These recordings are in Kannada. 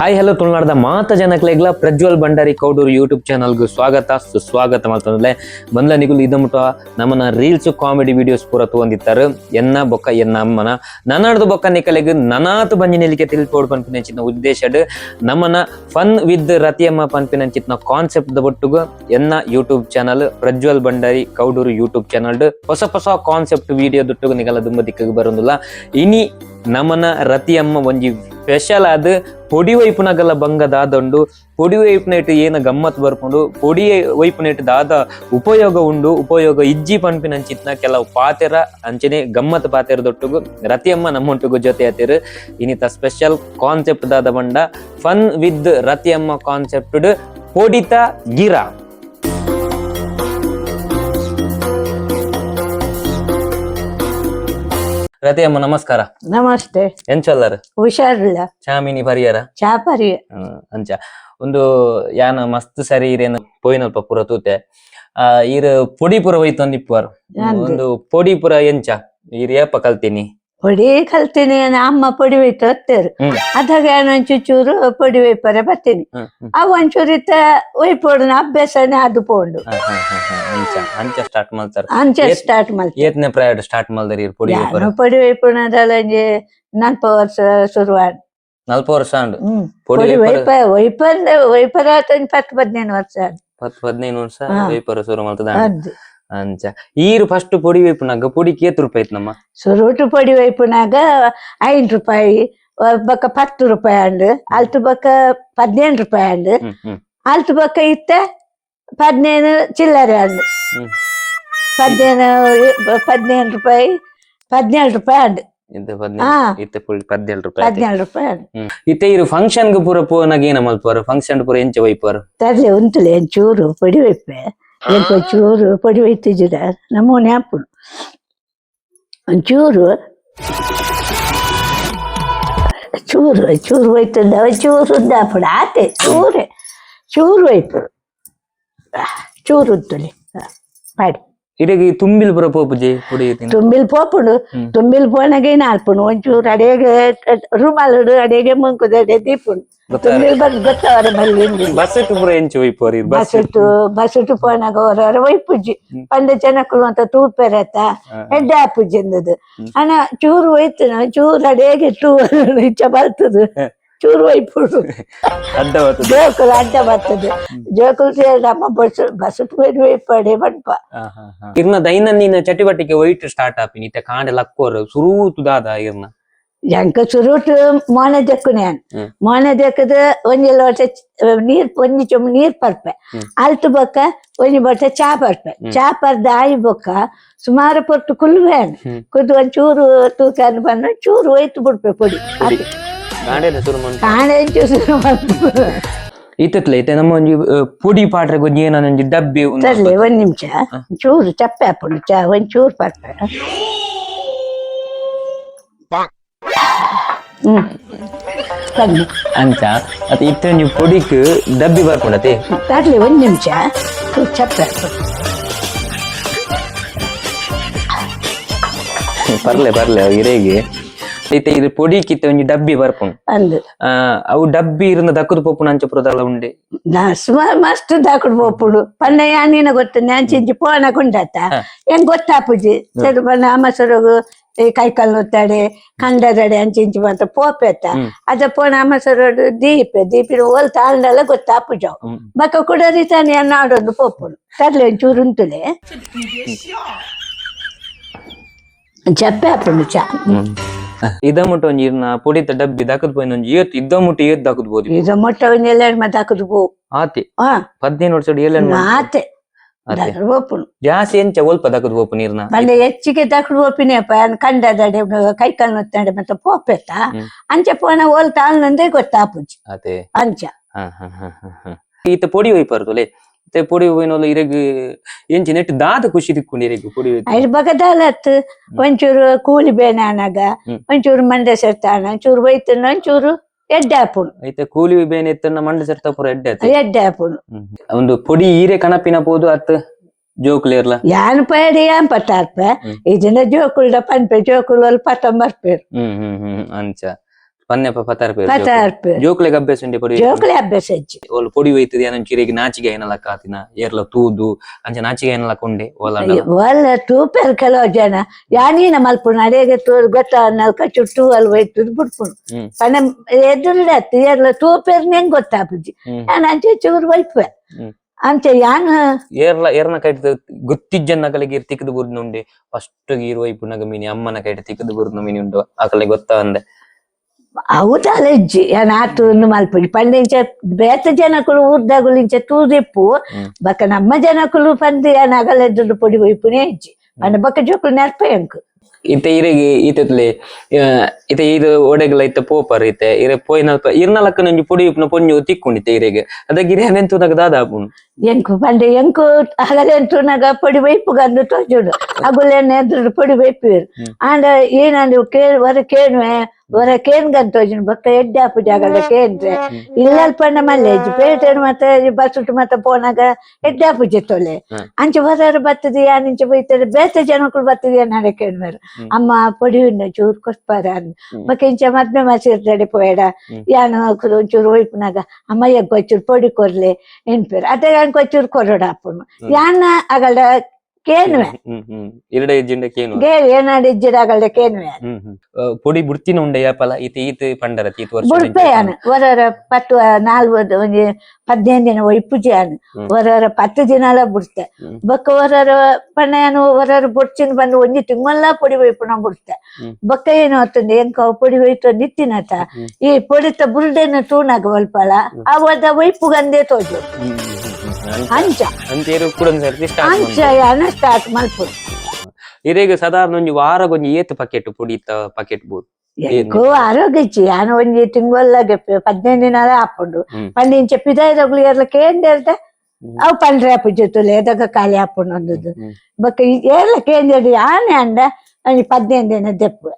ಹಾಯ್ ಹಲೋ ತುಳುನಾಡದ ಮಾತ ಜನಕ್ಲೆಗ್ಲ ಪ್ರಜ್ವಲ್ ಭಂಡಾರಿ ಕೌಡೂರು ಯೂಟ್ಯೂಬ್ ಚಾನಲ್ಗೂ ಸ್ವಾಗತ ಸುಸ್ವಾಗತ ಮಾಡ್ತಂದ್ರೆ ಬಂದ್ಲ ನಿಗುಲು ಇದ ಮುಟ್ಟ ನಮ್ಮನ ರೀಲ್ಸ್ ಕಾಮಿಡಿ ವಿಡಿಯೋಸ್ ಪೂರ ತಗೊಂಡಿತ್ತಾರೆ ಎನ್ನ ಬೊಕ್ಕ ಎನ್ನ ಅಮ್ಮನ ನನ್ನಡ್ದು ಬೊಕ್ಕ ನಿಕಲೆಗ್ ನನಾತು ಬಂಜಿನೆಲಿಕೆ ತಿಳ್ಪೋಡು ಪನ್ಪಿನ ಉದ್ದೇಶಡ್ ನಮ್ಮನ ಫನ್ ವಿತ್ ರತಿಯಮ್ಮ ಪನ್ಪಿನ ಕಾನ್ಸೆಪ್ಟ್ ದ ಒಟ್ಟುಗು ಎನ್ನ YouTube channel Prajwal Bhandari Kowdoor YouTube channel ಹೊಸ ಕಾನ್ಸೆಪ್ಟ್ ವಿಡಿಯೋ ದೊಟ್ಟುಗು ನಿಗಲ ದುಂಬ ದಿಕ್ಕಗೆ ಬರೋದಿಲ್ಲ ಇನಿ ನಮ್ಮನ ರತಿಯಮ್ಮ ಒಂಜಿ ಸ್ಪೆಷಲ್ ಆದ ಪೊಡಿ ವೈಪುನಗಲ ಬಂಗದಾದಂಡು ಪೊಡಿ ವೈಪುನೇಟ್ ಏನ ಗಮ್ಮತ್ ಬರ್ಕೊಂಡು ಪೊಡಿ ವೈಪುನೇಟ್ ದಾದ ಉಪಯೋಗ ಉಂಡು ಉಪಯೋಗ ಇಜ್ಜಿ ಪನ್ಪಿನಂಚಿತ್ನ ಕೆಲವು ಪಾತೆರ ಅಂಚನೆ ಗಮ್ಮತ್ ಪಾತೆರದೊಟ್ಟುಗು ರತಿಯಮ್ಮ ನಮ್ಮೊಟ್ಟಿಗೂ ಜೊತೆ ಆತಿರು ಇನ್ನಿತ ಸ್ಪೆಷಲ್ ಕಾನ್ಸೆಪ್ಟ್ ದಾದ ಬಂಡ ಫನ್ ವಿತ್ ರತಿಯಮ್ಮ ಕಾನ್ಸೆಪ್ಟ್ ಪೊಡಿತ ಗಿರಾ ರತಿಯಮ್ಮ ನಮಸ್ಕಾರ. ನಮಸ್ತೆ. ಎಂಚಲ್ಲರು ಹುಷಾರಿಲ್ಲ. ಚಾಮಿನಿ ಪರಿಯರ ಚಾ ಪರಿ ಅಂಚ ಒಂದು ಯಾನ ಮಸ್ತ್ ಸರಿ ಇರೇನು ಪೋಯಿನಲ್ಪ ಪೂರ ತೂತೆ ಈರ್ ಪೊಡಿ ಪುರ ಹೋಯ್ತು ಅಂದಿಪ್ಪುವರು ಒಂದು ಪೊಡಿ ಪುರ ಎಂಚ ಈರ್ ಏಪ ಕಲ್ತೀನಿ ಪೊಡಿ ಕಲ್ತೀನಿ ಅಮ್ಮ ಪೊಡಿ ಒಯ್ತು ಹೊತ್ತೇರು ಅದಾಗ ಒಂಚೂರು ಪೊಡಿ ಒಯ್ಪರೆ ಬರ್ತೀನಿ ಅವ್ ಒಂಚೂರು ಇತ್ತ ಒಯ್ಪೋಡು ಅಭ್ಯಾಸನೇ ಅದು ಪೋಂಡು ಅಂಚ ಸ್ಟಾರ್ಟ್ ಮಾಡ್ತಾರ ಅಂಚೆ ಸ್ಟಾರ್ಟ್ ಮಾಡ್ತಾರೆ. ಏತ್ನೆ ಪ್ರಾಯಡ್ ಸ್ಟಾರ್ಟ್ ಮಾಡ್ದಾರಿ ಪೊಡಿ ಪೊಡಿ ಒಯ್ಪುಣದಲ್ಲ ನಲ್ಪ ವರ್ಷ ಶುರುವಾಡ್ 40 ವರ್ಷ ಅಂಡು ಪೊಡಿ ಒಯ್ಪರ 10-15 ವರ್ಷ 10-15 ವರ್ಷ ವೈಪರ ಶುರು ಮಾಡ್ತದ ಅಂಚ ಈರು ಫಸ್ಟ್ ಪೊಡಿ ವೈಪುನಾಗ ಪೊಡಿ ಕೇತ್ ರೂಪಾಯಿ ಐತ್ ನಮ್ಮ ಸುರುಟು ಪೊಡಿ ವೈಪುನಾಗ 5 ರೂಪಾಯಿ ಬಕ್ಕ 10 ರೂಪಾಯಿ ಅಂಡು ಅಲ್ತು ಬಕ್ಕ 15 ರೂಪಾಯಿ ಅಂಡು ಅಲ್ತು ಬಕ್ಕ ಇತ್ತ 15 ಚಿಲ್ಲರೆ ಅಂಡು 15 ರೂಪಾಯಿ 17 ರೂಪಾಯಿ ಅಂಡು ಇತ್ತೆ 17 ರೂಪಾಯಿ 17 ರೂಪಾಯಿ ಅಂಡು ಇತ್ತೆ ಇರು ಫಂಕ್ಷನ್ ಗೆ ಪೂರ ಪೋನಾಗ ಏನ ಮಲ್ಪರು ಫಂಕ್ಷನ್ ಪೂರ ಎಂಚ ವೈಪರು ತರ್ಲೆ ಉಂಟುಲೆ ಒಂಚೂರು ಪೊಡಿ ವೈಪೆ ಚೂರು ಪೊಡಿ ಒಯ್ತಿದ್ದೀರ ನಮ್ಮ ನ್ಯಾಪುಡು ಒಂಚೂರು ಒಯ್ತದ ಚೂರು ಉದ್ದಾಪುಡು ಆತೆ ಚೂರು ಒಯ್ಪುಡು ಚೂರು ಉತ್ತುಲಿ ಮಾಡಿ ಇಡಗಿ ತುಂಬಿಲ್ ಪುರ ಪೋಪುಜಿ ಪೊಡಿ ತುಂಬಿಲ್ ಪೋಪುಡು ತುಂಬಿಲ್ ಪೋನಾಗೆ ನಾಲ್ಪುಡು ಒಂಚೂರು ಅಡೆಗೆ ರೂಮಾಲುಡು ಅಡೆಗೆ ಮುಂಕುದ ಅಡೆ ದೀಪುಡು ತುಂಬಿಲ್ ಬಂದು ಗೊತ್ತವರ ಬಲ್ಲಿ ಬಸ್ಸೆಟ್ ಪುರ ಎಂಚ ವೈಪರು ಬಸ್ಸು ಪೋನಾಗ ಹೊರ ಒಯ್ಪುಜಿ ಪಂಡ ಜನಕ್ಕಳು ಅಂತ ತೂಪೆರತ್ತ ಎಡ್ಡೆ ಆಪುಜಿ ಎಂದದು ಅಣ್ಣ ಚೂರು ಒಯ್ತು ಚೂರು ಅಡೆಗೆ ಇಚ್ಚ ಬರ್ತದ ಚೂರು ಒಯ್ಪುಡು ಜೋಕುಲು ಅಡ್ಡ ಬರ್ತದೆ ಜೋಕುಲು ನಮ್ಮ ಬಸ್ಸು ಪೋಡಿ ಒಯ್ಪಡೆ ಬಣ್ಪ ಇರ್ನ ದೈನಂದಿನ ಚಟುವಟಿಕೆ ಒಯ್ಟ್ ಸ್ಟಾರ್ಟ್ ಆಪಿನಿ ಇತ್ತೆ ಕಾಂಡೆ ಲಕ್ಕೋರು ಸುರೂತುದಾದ ಇರ್ನ ಎಂಕ ಸುರುಟು ಮೊನೆ ದೆಕ್ಕದ ಒಂಜಿ ಲೋಟ ನೀರ್ ಒಂಜಿ ಚೊಂಬು ನೀರ್ ಪರ್ಪೆ ಅಲ್ತು ಬೊಕ್ಕ ಒಂಜಿ ಬೊಟ್ಟ ಚಾ ಪರ್ಪೆ ಚಾ ಪರ್ದ ಆಯಿ ಬೊಕ್ಕ ಸುಮಾರು ಪೊಟ್ಟು ಕುಲ್ವೆ ಕುದ್ದು ಒಂಚೂರು ತೂಕನ್ನು ಬಂದು ಚೂರು ಒಯ್ತು ಬಿಡ್ಪೆ ಪೊಡಿ ಕಾಣೆ ಶುರು ಇತ್ತತ್ಲೆ ಐತೆ ನಮ್ಮ ಒಂಜಿ ಪುಡಿ ಪಾಟ್ರೆ ಗೊಂಜಿ ಏನೊಂಜಿ ಡಬ್ಬಿ ತರ್ಲೆ ಒಂದ್ ನಿಮಿಷ ಚೂರು ಚಪ್ಪೆ ಹಾಪುಡು ಚಾ ಒಂಚೂರು ಪರ್ಪೆ ಅಂಚ ಅತ ಇತ್ತೆ ನೀವು ಪೊಡಿಕ್ ಡಬ್ಬಿ ಬರ್ಕೊಡತೆ ತರ್ಲಿ ಒಂದ್ ನಿಮಿಷ ಚಪ್ಪೆ ಬರ್ಲೆ ಇರೇಗೆ ಐತೆ ಇದು ಪೊಡಿಕಿತ್ತೆ ಒಂಜಿ ಡಬ್ಬಿ ಬರ್ಪುಂಡು ಅಂದು ಅವು ಡಬ್ಬಿ ಇರುന്ന ದಕ್ಕದ ಪೋಪುನ ಅಂಚ ಪುರದಲ್ಲ ಉಂಡೆ ಸುಮಾರು ಮಸ್ತ್ ದಾಕುಡು ಪೋಪುಡು ಪಂಡ ಯಾನೀನ ಗೊತ್ತ ನ್ಯಾಂಚಿಂಚಿ ಪೋನ ಕುಂಡತ್ತ ಹೆಂಗ್ ಗೊತ್ತಾಪುಜಿ ಸರಿ ಬಣ್ಣ ಅಮ್ಮಸರಗು ಕೈಕಾಲು ಒತ್ತಾಡೆ ಕಂಡದಡೆ ಅಂಚಿಂಚಿ ಬಂತ ಪೋಪೆತ್ತ ಅದ ಪೋನ ಅಮ್ಮಸರೋಡು ದೀಪಿನ ಓಲ್ ತಾಂಡಲ್ಲ ಗೊತ್ತಾಪುಜವು ಬಕ್ಕ ಕುಡರಿತಾನೆ ಅನ್ನಾಡೊಂದು ಪೋಪುಡು ತರ್ಲೆ ಒಂಚೂರು ಉಂಟುಲೆ ಚಪ್ಪೆ ಹಾಪುಂಡು ಚಾ ಇದ ಮುಟ್ಟ ಒಂಜಿ ಇರ್ನ ಪೊಡಿತ ಡಬ್ಬಿ ದಾಕದ್ ಪೋಯಿನ ಒಂಜಿ ಏತ್ ಇದ್ದ ಮುಟ್ಟ ಏತ್ ದಾಕದ್ಬೋದು ಇದ ಮೊಟ್ಟ ಒಂಜಿ ಎಲ್ಲೆಡ್ ಮತ್ತೆ ಹಾಕುದು ಪೋ ಆತೆ 15 ವರ್ಷ ಎಲ್ಲೆಡ್ ಆತೆ ದಾಕುಡು ಜಾಸ್ತಿ ಎಂಚ ಒಲ್ಪ ದಾಕದ್ ಪೋಪು ನೀರ್ನ ಬಂದೆ ಹೆಚ್ಚಿಗೆ ದಾಕುಡು ಪೋಪಿನೇಪ ಕಂಡದಡೆ ಕೈಕಾಲು ಒತ್ತಾಡೆ ಮತ್ತೆ ಪೋಪೆತ್ತ ಅಂಚೆ ಪೋನ ಓಲ್ ತಾಳ್ನಂದೇ ಗೊತ್ತಾಪುಜಿ ಅದೇ ಅಂಚ ಈತ ಪೊಡಿ ಒಯ್ಪರ್ತಲೆ ಪೊಡಿ ಹೋಯ್ನಲ್ಲ ಇರಗ್ ಎಂಚಿ ನೆಟ್ ದಾದ ಖುಷಿ ತಿಕ್ಕೊಂಡು ಇರಗ್ ಪೊಡಿ ಐದು ಬಗದಾಲತ್ ಒಂಚೂರು ಕೂಲಿ ಬೇನೆ ಅನಾಗ ಒಂಚೂರು ಮಂಡೆ ಸೇರ್ತಾನ ಒಂಚೂರು ಒಯ್ತನ ಒಂಚೂರು ಎಡ್ಡೆ ಹಾಪುಡು ಐತೆ ಕೂಲಿ ಬೇನೆ ಎತ್ತನ ಮಂಡೆ ಸೇರ್ತಾ ಪೂರ ಎಡ್ಡೆ ಹಾಪುಡು ಒಂದು ಪೊಡಿ ಈರೆ ಕಣಪಿನ ಪೋದು ಅತ್ ಜೋಕುಲೇರ್ಲ ಯಾನ್ ಪೇಡಿ ಯಾನ್ ಪಟ್ಟಾರ್ಪೆ ಇದನ್ನ ಜೋಕುಲ್ಡ ಪನ್ಪೆ ಜೋಕುಲ್ ಪತ್ತ ಮರ್ಪೇರು ಅಂಚ ಪನ್ನೆಪ್ಪ ಪತ್ತಾರು ಪತ್ತಾರ್ಪೆ ಜೋಕ್ಲೆಗ್ ಅಭ್ಯಾಸ ಉಂಡೆ ಪೊಡಿ ಜೋಕುಲೆ ಅಭ್ಯಾಸ ಹೆಚ್ಚು ಒಲ್ ಪೊಡಿ ಒಯ್ತದೆ ಚಿರೆಗೆ ನಾಚಿಗೆ ಏನಲ್ಲ ಕಾತಿನ ಏರ್ಲ ತೂದು ಅಂಚ ನಾಚಿಗೆ ಏನಲ್ಲ ಕೊಂಡೆ ಓಲ ಒಲ್ಲ ತೂಪೇರ್ ಕೆಲವು ಜನ ಯಾನೀನ ಮಲ್ಪುಣ ಅಡೆಗೆ ಗೊತ್ತ ನಲ್ಕ ಚುಟ್ಟು ಅಲ್ಲಿ ಹೋಯ್ತದ ಬಿಡ್ಪುಣು ಪಣ ಎದುರುಡೆ ಅತ್ತಿ ಎಲ್ಲ ತೂಪೇರ್ ನೆಂಗ್ ಗೊತ್ತಾಪುಜಿ ನಾನು ಅಂಚೆ ಚೂರು ವೈಪೆ ಅಂಚ ಯಾನ ಏರ್ನ ಕೈಟ್ ಗೊತ್ತಿಜ್ಜನ್ನ ಕಲೆಗೆ ತಿಕ್ಕದು ಬುರ್ನುಂಡೆ ಫಸ್ಟ್ ಗೀರು ವೈಪುನಗ ಮೀನಿ ಅಮ್ಮನ ಕೈಟ್ ತಿಕ್ಕದು ಬುರ್ನ ಮೀನಿ ಉಂಟು ಆಕಲೆ ಗೊತ್ತ ಅಂದೆ ಅವತಾಲ ಇಜ್ಜಿ ಯಾನ ಆತು ಮಲ್ಪುಜಿ ಪಂಡಿಂಚ ಬೇತ ಜನಕುಲು ಊರ್ದಾಗುಲಿಂಚ ತೂದಿಪ್ಪು ಬಕ್ಕ ನಮ್ಮ ಜನಕುಲು ಪಂದಿ ಯಾನ ಅಗಲೆದ್ದು ಪೊಡಿ ವೈಪುನೇ ಇಜ್ಜಿ ಪಂಡ ಬಕ್ಕ ಜೋಕುಲು ನೆರ್ಪ ಎಂಕು ಇತ್ತೆ ಇರೆಗೆ ಈತತ್ಲೆ ಇತ್ತೆ ಇದು ಒಡೆಗಲ ಇತ್ತ ಪೋಪರ್ ಇತ್ತೆ ಇರೆ ಪೋಯಿನ ಇರ್ನಲಕ್ಕ ನಂಜಿ ಪೊಡಿ ಉಪ್ನ ಪೊಂಜು ತಿಕ್ಕೊಂಡಿತ್ತೆ ಇರೆಗೆ ಅದಕ್ಕೆ ಇರೆ ನೆಂತುನಗ ದಾದಾಪುನು ಎಂಕು ಪಂಡೆ ಎಂಕು ಹಗಲೆಂತುನಗ ಪೊಡಿ ವೈಪು ಗಂದು ತೋಜುಡು ಅಗುಲೆನ್ನ ಎದುರು ಪೊಡಿ ವೈಪುರು ಆಂಡ ಏನಂದ್ರೆ ವರ ಕೇಣುವೆ ವರ ಕೇನ್ ಗಂತೋಜುನು ಬಕ್ಕ ಎಡ್ಡೆ ಆಪು ಜಾಗದ ಕೇಂದ್ರೆ ಇಲ್ಲಲ್ ಪಂಡ ಮಲ್ಲೇಜಿ ಪೇಟೆನು ಮತ್ತೆ ಬಸ್ಸುಟ್ಟು ಮತ್ತೆ ಪೋನಾಗ ಎಡ್ಡೆ ಆಪು ಜೆತ್ತೊಲೆ ಅಂಚ ಹೊರರು ಬತ್ತದಿ ಯಾನಿಂಚ ಬೈತಾರೆ ಬೇತೆ ಜನಕ್ಕಳು ಬತ್ತದಿ ನಾಳೆ ಕೇಳ್ಮೇರು ಅಮ್ಮ ಪೊಡಿ ಉಂಡ ಚೂರು ಕೊಟ್ಪಾರ ಬಕ್ಕ ಇಂಚ ಮದ್ಮೆ ಮಸಿರ್ತಡೆ ಪೋಯಡ ಯಾನು ಒಂಚೂರು ವೈಪುನಾಗ ಅಮ್ಮ ಎಗ್ಗೊಚ್ಚೂರು ಪೊಡಿ ಕೊರ್ಲೆ ಎನ್ಪೇರು ಅದೇ ಒಂಚೂರು ಕೊರಡ ಆಪುನು ಯಾನ ಅಗಲ ಕೇನ್ವೆ ಇರಡೆ ಇಜ್ಜಿಂಡ ಕೇನು ಏನಾಡು ಇಜ್ಜಿಡ ಅಗಲ ಕೇನ್ವೆ ಪೊಡಿ ಬುಡ್ತಿನ ಉಂಡೆ ಯಾಪಲ ಈತ ಈತ ಪಂಡರತಿ ಈತ ವರ್ಷ ಬುಡ್ಪೆಯಾನು ಹೊರರ 14 18 ದಿನ ಒಯ್ಪುಜಿಯಾನು ಹೊರರ 10 ದಿನಾಲ ಬುಡ್ತೆ ಬಕ್ಕ ಹೊರರ ಪಣ್ಣೆಯಾನು ಹೊರರ ಬುಡ್ಚಿನ ಬಂದು ಒಂಜಿ ತಿಂಗಲ್ಲ ಪೊಡಿ ಒಯ್ಪುನ ಬುಡ್ತೆ ಬಕ್ಕ ಏನು ಆತಂದೆ ಎಂಕ ಪೊಡಿ ಒಯ್ತು ನಿತ್ತಿನತ ಈ ಪೊಡಿತ ಬುಲ್ಡೆನ ತೂನಾಗ ಒಲ್ಪಲ ಅವದ ಒಯ್ಪು ಗಂದೆ ತೋಜು ಅಂಚ ಅಂಚ ಯಾನ ಸ್ಟಾರ್ಟ್ ಮಲ್ಪುಡು ಇರೆಗೆ ಸಾಧಾರಣ ಒಂಜಿ ವಾರಗೊಂಜಿ ಏತ್ ಪಕೆಟ್ ಪೊಡಿತ ಪಕೆಟ್ ಬೋಡ್ ಎಂಕೋ ಆರೋಗ್ಯಚ್ಚಿ ಯಾನ ಒಂಜಿ ತಿಂಗೊಲ್ಲಗೆ 15 ದಿನಾಲ ಆಪುಂಡು ಪಂಡಿಂಚ ಪಿದಾಯ್ದಗ್ಲು ಏರ್ಲ ಕೇಂದ್ರದ ಅವು ಪಂಡ್ರೆ ಆಪುಜುತ್ತುಲೆ ಎದಾಗ ಖಾಲಿ ಆಪುಂಡು ಒಂದುದು ಬಕ್ಕ ಏರ್ಲ ಕೇಂದ್ರಡು ಯಾನೆ ಅಂಡ 15 ದಿನ ದೆಪ್ಪು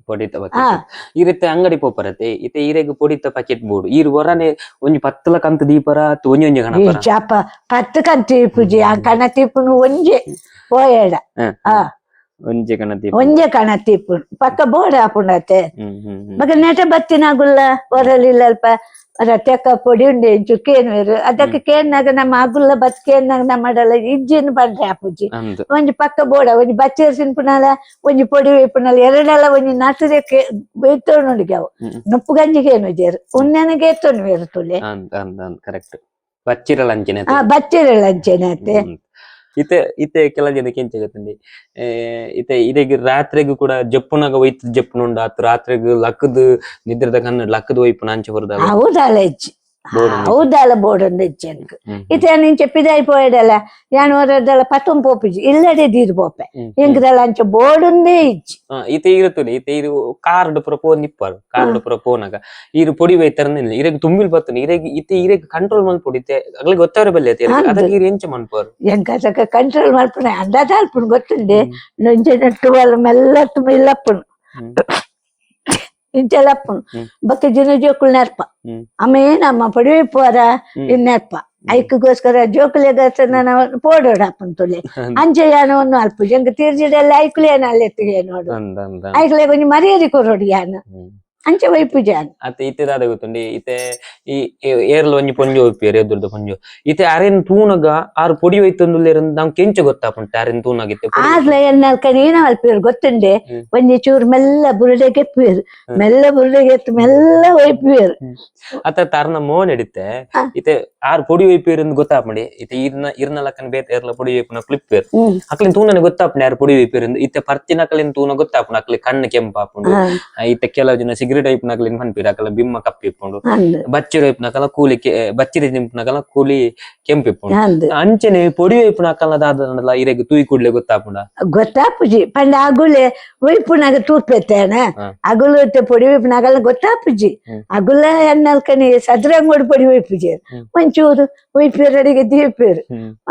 ಪೊಡಿತ ಪಕೆಟ್ ಇರತ್ತೆ ಅಂಗಡಿ ಪೋಪರತೆ ಇತ್ತೆ ಇರೆಗ್ ಪೊಡಿತ ಪಕೆಟ್ ಬೋಡು ಈರ್ ಹೊರನೆ ಒಂಜಿ 10 ಕಂತು ದೀಪರ ಒಂಜಿ ಗಣಪರ ಚಾಪ 10 ಕಂತು ದೀಪುಜಿ ಆ ಕಣ ತೀಪುನು ಒಂಜೆ ಪೋಯಡ ಒಂಜೆ ಕಣ ತೀಪುನು ಪಕ್ಕ ಬೋರ್ಡ್ ಆಪುಂಡತೆ ಮಗ ನೆಟ ಬತ್ತಿನಾಗುಲ್ಲ ಹೊರಲಿಲ್ಲ ಅಲ್ಪ ತೆಕ್ಕ ಪೊಡಿ ಉಂಡೆ ಇಂಚು ಕೇನ್ವೇರು ಅದಕ್ಕೆ ಕೇನ್ನಾಗ ನಮ್ಮ ಆಗುಲ್ಲ ಬತ್ ಕೇನ್ನಾಗ ನಮ್ಮಡಲ್ಲ ಇಜ್ಜಿನ ಬಂದ್ರೆ ಆಪುಜಿ ಒಂಜಿ ಪಕ್ಕ ಬೋಡ ಒಂಜಿ ಬಚ್ಚೇರ್ಸಿನ ಪುನಲ ಒಂಜಿ ಪೊಡಿ ಪುನಲ ಎರಡೆಲ್ಲ ಒಂಜಿ ನಟದೆ ಬೇತೋನುಡಿಗೆ ಅವು ನೊಪ್ಪು ಗಂಜಿಗೆ ಏನು ಜೇರು ಉನ್ನೆನಗೆ ಎತ್ತೋನು ಬೇರು ತುಲೆ ಕರೆಕ್ಟ್ ಬಚ್ಚಿರಲಂಚನೆ ಬಚ್ಚಿರಲಂಚನೆ ಅತ್ತೆ ಇತ್ತೆ ಇತ್ತೆ ಕೆಲ ಜನಕ್ಕೆ ಎಂಚ ಗೊತ್ತಂಡಿ ಇತ್ತೆ ಇದಕ್ಕೆ ರಾತ್ರಿಗೂ ಕೂಡ ಜಪ್ಪುನಾಗ ಒಯ್ತು ಜಪ್ಪುನುಂಡ ಆತು ರಾತ್ರಿಗೂ ಲಕ್ಕದ ನಿದ್ರದ ಕನ್ನಡ ಲಕ್ಕದ ಒಯ್ಪುನ ಅಂಚೆ ಬರುದಾಗ ಹೌದಾಲ ಹೆಚ್ಚು ಹೌದಾಲ ಬೋರ್ಡ್ ಒಂದು ಹೆಚ್ಚು ಎನಕ್ ಇತ್ತೆ ನಿಂಚೆ ಪಿದಾಯಿ ಪೋಯಡಲ್ಲ ಯಾನು ಹೊರದಲ್ಲ ಪತ್ತೊಂದು ಪೋಪಿಜಿ ಇಲ್ಲಡೆ ದೀರ್ ಪೋಪೆ ಹಿಂಗದಲ್ಲ ಅಂಚೆ ಬೋರ್ಡ್ ಒಂದೇ ಇಜ್ಜಿ ಇತ್ತೆ ಇರುತ್ತದೆ ಇತ್ತೆ ಇದು ಕಾರ್ಡ್ ಪುರ ಪೋನ್ ಇಪ್ಪಾರು ಕಾರ್ಡ್ ಪುರ ಪೋನಾಗ ಇರು ಪೊಡಿ ಒಯ್ತಾರನಿಲ್ಲ ಇರೆಗ್ ತುಂಬಿಲ್ ಬತ್ತನ ಇರೆಗ್ ಇತ್ತೆ ಇರೆಗ್ ಕಂಟ್ರೋಲ್ ಮಲ್ಪೊಡಿತ್ತೆ ಅಗ್ಲಿ ಗೊತ್ತವ್ರೆ ಬಲ್ಲೆ ಅದಕ್ಕೆ ಇರು ಎಂಚ ಮನ್ಪಾರು ಎಂಕ ಕಂಟ್ರೋಲ್ ಮಲ್ಪುನೆ ಅಂದಾಜ ಅಲ್ಪುನ್ ಗೊತ್ತುಂಡೆ ನೊಂಜೆ ನಟ್ಟು ಮೆಲ್ಲ ತುಂಬ ಇಲ್ಲಪ್ಪುನು ಇಂಚೆಲ್ಲಪ್ಪುನು ಬಕ್ಕ ಜಿನ ಜೋಕುಲ್ ನೆರ್ಪ ಅಮ್ಮ ಪೊಡಿ ಪೋರ ಇನ್ ನೆರ್ಪ ಐಕ್ಗೋಸ್ಕರ ಜೋಕುಲೆಗ ನಾನು ಪೋಡೋಡ ಅಪ್ಪನ್ ತುಲೆ ಅಂಚೆ ಯಾನು ಒಂದು ಅಲ್ಪ ಜಂಗ ತೀರ್ಜಿಡೆಲ್ಲ ಐಕ್ಲೇನ ಅಲ್ಲೆತ್ತಿಗೆ ನೋಡು ಐಕ್ಲೆ ಕೊಂಚ ಮರ್ಯಾದೆ ಕೊರೋಡು ಯಾನು ಅಂಚೆ ವೈಪು ಜಾನ್ ಅತ್ತೆ ಇತ್ತೆ ದಾದ ಗೊತ್ತುಂಡಿ ಇತ್ತೆ ಈ ಏರ್ಲ ಒಂಜಿ ಪೊಂಜು ಒಪ್ಪಿಯರು ಎದುರ್ದ ಪೊಂಜು ಇತ್ತೆ ಅರೆನ್ ತೂನಗ ಆರು ಪೊಡಿ ಒಯ್ತೊಂದುಲ್ಲೇರ ನಾವ್ ಕೆಂಚ ಗೊತ್ತಾಪುಂಟೆ ಅರೆನ್ ತೂನಗಿತ್ತೆ ಆರ್ಲ ಎನ್ನಲ್ಕ ನೀನ ಅಲ್ಪಿಯರು ಗೊತ್ತುಂಡೆ ಒಂಜಿ ಚೂರು ಮೆಲ್ಲ ಬುರುಡೆಗೆ ಎಪ್ಪಿಯರು ಮೆಲ್ಲ ಬುರುಡೆಗೆ ಎತ್ತು ಮೆಲ್ಲ ಒಯ್ಪಿಯರು ಅತ್ತ ತರ್ನ ಮೋನ್ ಹಿಡಿತೆ ಇತ್ತೆ ಆರು ಪೊಡಿ ಒಯ್ಪಿಯರು ಎಂದು ಗೊತ್ತಾಪಂಡಿ ಇತ್ತೆ ಇರ್ನ ಲಕ್ಕನ ಬೇತೆ ಏರ್ಲ ಪೊಡಿ ಒಯ್ಪುನ ಕ್ಲಿಪ್ಪಿಯರು ಅಕ್ಲಿನ ತೂನನೆ ಗೊತ್ತಾಪುಂಡೆ ಯಾರು ಪೊಡಿ ಒಯ್ಪಿಯರು ಇತ್ತೆ ಪರ್ತಿನ ಅಕ್ಲಿನ ತೂನ ಗೊತ್ತಾಪುಂಡು ಅಕ್ಲಿ ಕಣ್ಣು ಕೆಂಪಾಪುಂಡು ಇತ್ತೆ ಕೆಲವು ಜನ ಸಿಗರೇಟ್ ಐಪ್ನಕಲಿನ ಮನ್ಪಿರ ಅಕಲ ಬಿಮ್ಮ ಕಪ್ಪಿಪ್ಪುಂಡು ಬಚ್ಚಿರ ಐಪ್ನಕಲ ಕೂಲಿ ಬಚ್ಚಿರ ನಿಂಪ್ನಕಲ ಕೂಲಿ ಕೆಂಪಿಪ್ಪುಂಡು ಅಂಚನೆ ಪೊಡಿ ಐಪ್ನಕಲ ದಾದನಲ್ಲ ಇರೆಗ್ ತೂಯಿ ಕೂಡ್ಲೆ ಗೊತ್ತಾಪುಂಡ ಗೊತ್ತಾಪುಜಿ ಪಂಡ ಅಗುಲೆ ಒಯ್ಪುನಾಗ ತೂಪೆತ್ತೇನ ಅಗುಲು ಪೊಡಿ ಒಯ್ಪುನಾಗಲ್ಲ ಗೊತ್ತಾಪುಜಿ ಅಗುಲ ಎನ್ನಲ್ಕನಿ ಸದ್ರಂಗೋಡು ಪೊಡಿ ಒಯ್ಪುಜಿ ಒಂಚೂರು ಒಯ್ಪಿಯರಡಿಗೆ ದೀಪಿಯರು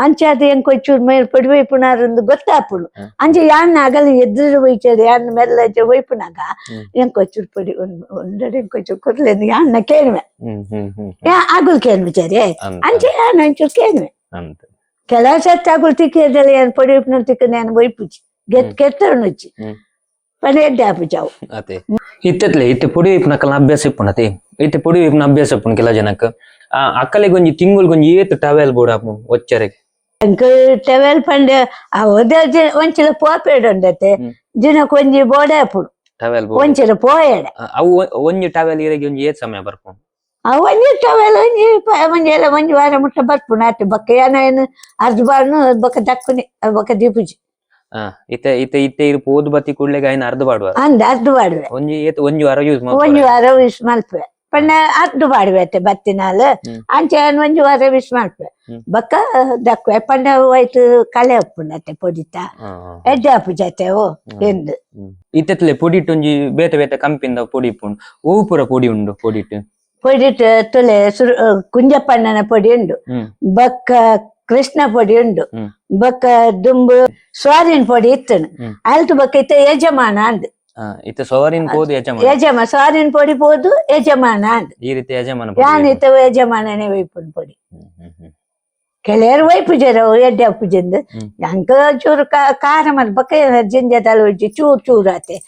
ಅಂಚೆ ಅದು ಎಂಕೊಂಚೂರು ಮೇಲ್ ಪೊಡಿ ಒಯ್ಪುನಾರಂದು ಗೊತ್ತಾಪುಡು ಅಂಚೆ ಯಾನ್ನ ಅಗಲ ಎದುರು ಒಯ್ಚದು ಯಾನ್ನ ಮೆಲ್ಲ ಒಯ್ಪುನಾಗ ಎಂಕೊಂಚೂರು ಪೊಡಿ ಒಂದೆಡೆ ಎಂಕೊಂಚೂರು ಕೊರ್ಲೇನು ಯಾನ್ನ ಕೇಳುವೆ ಅಗುಲ್ ಕೇಳುವೆ ಚರಿ ಅಂಚೆ ಯಾನ ಒಂಚೂರು ಕೇಳುವೆ ಕೆಲವು ಸತ್ತು ಅಗುಲ್ ತಿಕ್ಕಿದಲ್ಲಿ ಏನ್ ಪೊಡಿ ಒಯ್ಪುನ ತಿಕ್ಕ ನಾನು ಒಯ್ಪುಜಿ ಕೆತ್ತರು ನುಚ್ಚಿ पण एड्डे आपुजाऊ ಅದೇ ಇತ್ತತ್ಲೆ ಇತ್ತೆ ಪೊಡಿ ಇಪ್ಪನಕಲ್ನ ಅಭ್ಯಾಸ ಇಪ್ಪುನತಿ ಇತ್ತೆ ಪೊಡಿ ಇಪ್ಪನ ಅಭ್ಯಾಸ ಇಪ್ಪುನ ಕೆಲ ಜನಕ್ಕ ಅಕ್ಕಲೆ ಗೊಂಜಿ ತಿಂಗುಲ್ ಗೊಂಜಿ ಏತ್ ಟವೆಲ್ ಬೋಡ ಆಪುನು ಒಚ್ಚರೆ ಟವೆಲ್ ಪಂಡ ಅವದ ಒಂಚಿಲ ಪೋಪೇಡುಂಡತೆ ದಿನಕ್ಕೆ ಒಂಜಿ ಬೋಡೆ ಅಪ್ಪುಡು ಟವೆಲ್ ಬೋಡ ಒಂಚಿಲ ಪೋಯಡ ಅವು ಒಂಜಿ ಟವೆಲ್ ಇರಗೆ ಒಂಜಿ ಏತ್ ಸಮಯ ಬರ್ಪುನು ಒಂಜಿ ಟವೆಲ್ ಒಂಜಿ ವಾರ ಮುಟ್ಟ ಬರ್ಪುನು ಅಟ್ಟು ಬಕ್ಕ ಏನ ಅರ್ಧ ಬಾರ್ನು ಬಕ್ಕ ದಕ್ಕುನಿ ಬಕ್ಕ ದಿಪುಜಿ ಇತ್ತೆ ಇತ್ತೆ ಇತ್ತೆ ಇರು ಪೋದು ಬತ್ತಿ ಕೂಡ್ಲೆ ಗಾಯನ ಅರ್ಧ ಬಾಡುವ ಅಂದ ಅರ್ಧ ಬಾಡುವೆ ಒಂಜಿ ಏತ್ ಒಂಜಿ ವಾರ ಯೂಸ್ ಒಂಜಿ ವಾರ ವಿಶ್ ಮಲ್ಪೆ ಪಂಡ ಅರ್ಧ ಬಾಡುವೆ ಅತ್ತೆ ಬತ್ತಿನಾಲ್ ಅಂಚೆ ಒಂಜಿ ವಾರ ವಿಶ್ ಮಲ್ಪೆ ಬಕ್ಕ ದಕ್ಕುವೆ ಪಂಡ ಹೋಯ್ತು ಕಳೆ ಅಪ್ಪುಂಡತ್ತೆ ಪೊಡಿತ ಎಡ್ಡೆ ಅಪ್ಪುಜತೆ ಓ ಎಂದು ಇತ್ತತ್ಲೆ ಪೊಡಿಟ್ ಒಂಜಿ ಬೇತೆ ಬೇತೆ ಕಂಪಿಂದ ಪೊಡಿ ಇಪ್ಪುಂಡು ಓವು ಪೂರ ಪೊಡಿ ಉಂಡು ಪೊಡಿಟ್ ಪೊಡಿಟ್ ತುಲೆ ಕುಂಜಪ್ಪಣ್ಣನ ಪೊಡಿ ಉಂಡು ಬಕ್ಕ ಕೃಷ್ಣ ಪೊಡಿ ಉಂಡು ಬಕ್ಕ ದುಂಬು ಸ್ವಾರಿನ ಪೊಡಿ ಇತ್ತನು ಅಲ್ತು ಬಕ್ಕ ಇತ್ತ ಯಜಮಾನ ಅಂದು ಇತ್ತ ಸೋರಿನ್ ಪೋದು ಯಜಮ ಸ್ವಾರಿನ ಪೊಡಿ ಪೋದು ಯಜಮಾನ ಅಂದು ಈ ರೀತಿ ಯಜಮಾನ ಯಾನ್ ಇತ್ತ ಯಜಮಾನನೇ ವೈಪುನ್ ಪೊಡಿ ಕೆಲವರು ವೈಪುಜರ ಎಡ್ಡೆ ಅಪ್ಪುಜಂದು ಅಂಕ ಚೂರು ಖಾರ ಮಲ್ ಬಕ್ಕ ಜಿಂಜದಲ್ ಉಜ್ಜಿ ಚೂರ್ ಚೂರ್ ಆತೆ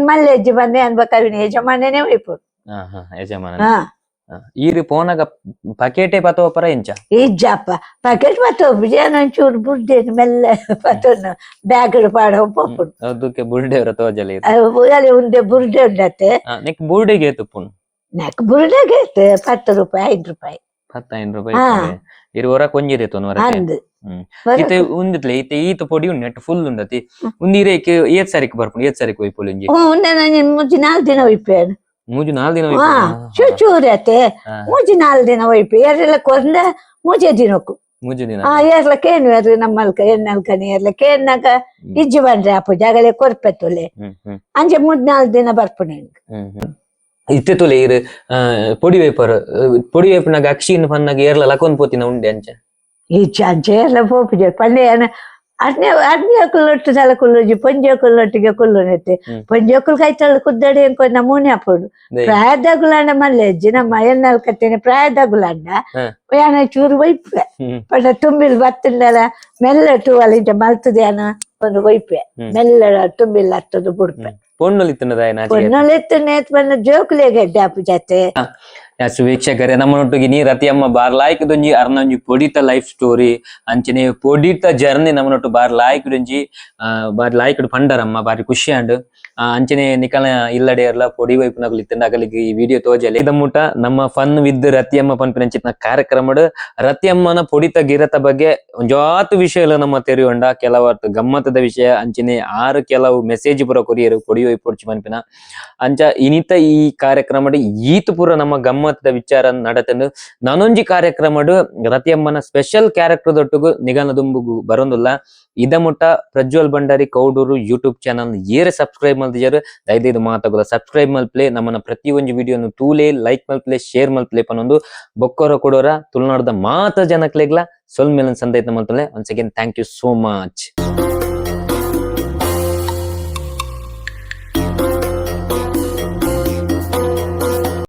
ಮಲ್ಲೆ ಅಜ್ಜಿ ಬಂದೆ ಅನ್ಬೇಕ ಯಜಮಾನನೇ ವೈಪುನ್ ಯಜಮಾನ ಈರು ಪೋನಾಗ ಪಕೆಟೆ ಪತವ ಪರ ಎಂಚ ಇಜ್ಜಪ್ಪ ಪ್ಯಾಕೆಟ್ ಪತ್ತೋ ಬಿಜಾನ ಚೂರು ಬುಡ್ಡೆ ಮೆಲ್ಲ ಪತ್ತೋನು ಬ್ಯಾಗ್ ಪಾಡ ಪಪ್ಪುಡು ಅದಕ್ಕೆ ಬುಲ್ಡೆವ್ರ ತೋಜಲಿ ಅಲ್ಲಿ ಉಂಡೆ ಬುರ್ಡೆ ಉಂಡತ್ತೆ ನೆಕ್ ಬುಲ್ಡೆಗೆ ತುಪ್ಪುನು ನೆಕ್ ಬುರ್ಡೆಗೆ ₹10 ₹5 ₹10 ಇರುವರ ಕೊಂಜಿರೆ ತೋನು ಅಂದು ಇತ್ತೆ ಉಂದಿತ್ಲೆ ಇತ್ತೆ ಈತ ಪೊಡಿ ಉಂಡು ನೆಟ್ ಫುಲ್ ಉಂಡತಿ ಉಂದಿರೇಕೆ ಏತ್ ಸಾರಿಕ್ ಬರ್ಪುಂಡು ಏತ್ ಸಾರಿಕ್ ಒಯ್ಪುಲು ಇಂಜಿ ಉಂಡೆ ನಾನು ಮುಜ್ಜಿ 4 ದಿನ ಒಯ್ಪೇನು ಮೂಜಿ 4 ದಿನ ಚೂರತೆ ಮುಜ್ಜಿ 4 ದಿನ ಒಯ್ಪೆ ಎರ್ರೆಲ್ಲ ಕೊಂಡ ಮುಜೆ ದಿನಕ್ಕೂ ಮೂಜಿ ದಿನ ಏರ್ಲಕೇನು ಅದು ನಮ್ಮಲ್ಕ ಎನ್ನಲ್ಕನಿ ಏರ್ಲಕೇನಾಗ ಇಜ್ಜಿ ಬಂದ್ರೆ ಅಪ್ಪು ಜಾಗಲೆ ಕೊರ್ಪೆತ್ತೊಲೆ ಅಂಚೆ 3-4 ದಿನ ಬರ್ಪುಣೆ ಇತ್ತೆ ತೊಲೆ ಇರು ಪೊಡಿ ವೇಪನಾಗ ಅಕ್ಷಿನ್ ಪನ್ನಾಗ ಏರ್ಲ ಲಕೊಂದ್ ಪೋತಿನ ಉಂಡೆ ಅಂಚೆ ಈಚೆ ಅಂಚೆ ಎಲ್ಲ ಪೋಪಿಜೆ ಪಂಡೆ ಅಡ್ನೆ ಕುಲ್ಲೊಟ್ಟು ಸಲ ಕುಲ್ಲುಜಿ ಪೊಂಜೆ ಕುಲ್ಲೊಟ್ಟಿಗೆ ಕುಲ್ಲುನೆತ್ತೆ ಪೊಂಜೆ ಕುಲ್ ಕೈತಳ್ಳು ಕುದ್ದಡಿ ಅನ್ಕೊ ನಮೂನೆ ಅಪ್ಪುಡು ಪ್ರಾಯದಾಗುಲಾಂಡ ಮಲ್ಲೆಜ್ಜಿ ನಮ್ಮ ಎನ್ನಲ್ ಕತ್ತೇನೆ ಪ್ರಾಯದಾಗುಲಾಂಡ ಯಾನ ಚೂರು ಒಯ್ಪೆ ಪಂಡ ತುಂಬಿಲ್ ಬತ್ತಿಂಡಲ ಮೆಲ್ಲ ಟೂವಲ್ ಇಂಚ ಮಲ್ತದ್ಯಾನ ಒಂದು ಒಯ್ಪೆ ಮೆಲ್ಲ ತುಂಬಿಲ್ ಹತ್ತದು ಬುಡ್ಪೆ ಪೊನ್ನೊಲಿತ್ತನೆ ಪಂಡ ಜೋಕುಲೆಗೆ ಎಡ್ಡೆ ಅಪ್ಪು ಜತೆ ವೀಕ್ಷಕರೇ ನಮ್ಮನೊಟ್ಟಿಗೆ ನೀ ರತಿಯಮ್ಮ ಬಾರ್ ಲಾಯ್ಕದೊಂಜಿ ಅರ್ನೊಂಜಿ ಪೊಡಿತ ಲೈಫ್ ಸ್ಟೋರಿ ಅಂಚನೆ ಪೊಡಿತ ಜರ್ನಿ ನಮ್ಮನೊಟ್ಟು ಬಾರ್ ಲಾಯ್ಕುಡೊಂಜಿ ಬಾರಿ ಲಾಯ್ಕುಡು ಪಂಡರಮ್ಮ ಬಾರಿ ಖುಷಿ ಅಂಡ್ ಅಂಚನೆ ನಿಕಲ ಇಲ್ಲಡೆ ಎಲ್ಲ ಪೊಡಿ ವೈಪುನಗಲು ಇತ್ತಂಡ ಅಗಲಿಗೆ ಈ ವಿಡಿಯೋ ತೋಜಲೆ ಇದಮುಟ ನಮ್ಮ ಫನ್ ವಿತ್ ರತಿಯಮ್ಮ ಪನ್ಪಿನಂಚಿನ ಕಾರ್ಯಕ್ರಮಡ್ ರತಿಯಮ್ಮನ ಪೊಡಿತ ಗಿರತ ಬಗ್ಗೆ ಒಂಜಾತು ವಿಷಯ ನಮ್ಮ ತೆರೆಯುಂಡ ಕೆಲವತ್ತು ಗಮ್ಮತ್ತದ ವಿಷಯ ಅಂಚನೆ ಆರು ಕೆಲವು ಮೆಸೇಜ್ ಪುರ ಕೊರಿಯರು ಪೊಡಿ ವೈಪೊಡ್ಚಿ ಪನ್ಪಿನ ಅಂಚ ಇನಿತ ಈ ಕಾರ್ಯಕ್ರಮಡ್ ಈತ ಪುರ ನಮ್ಮ ಗಮ್ಮತ್ತದ ವಿಚಾರ ನಡತಂದು ನಾನೊಂಜಿ ಕಾರ್ಯಕ್ರಮಡು ರತಿಯಮ್ಮನ ಸ್ಪೆಷಲ್ ಕ್ಯಾರೆಕ್ಟರ್ ದೊಟ್ಟುಗು ನಿಗನ ದುಂಬುಗು ಬರೊಂದುಲ್ಲ ಇದ ಮುಟ್ಟ ಪ್ರಜ್ವಲ್ ಭಂಡಾರಿ ಕೌಡೂರು ಯೂಟ್ಯೂಬ್ ಚಾನಲ್ ಏರೆ ಸಬ್ಸ್ಕ್ರೈಬ್ ಮಲ್ದಿಜರು ದಯವಿಟ್ಟು ಮಾತಾಗೋದ ಸಬ್ಸ್ಕ್ರೈಬ್ ಮಲ್ಪ್ಲೆ ನಮ್ಮನ ಪ್ರತಿ ಒಂಜಿ ವಿಡಿಯೋನು ತೂಲೆ ಲೈಕ್ ಮಲ್ಪ್ಲೆ ಶೇರ್ ಮಲ್ಪ್ಲೆ ಪನ್ನೊಂದು ಬೊಕ್ಕೊರ ಕೊಡೋರ ತುಳುನಾಡದ ಮಾತ ಜನಕ್ಲೆಗ್ಲ ಸೊಲ್ ಮೇಲನ್ ಸಂದೈತ ಮಲ್ತಲೆ once again thank you so much.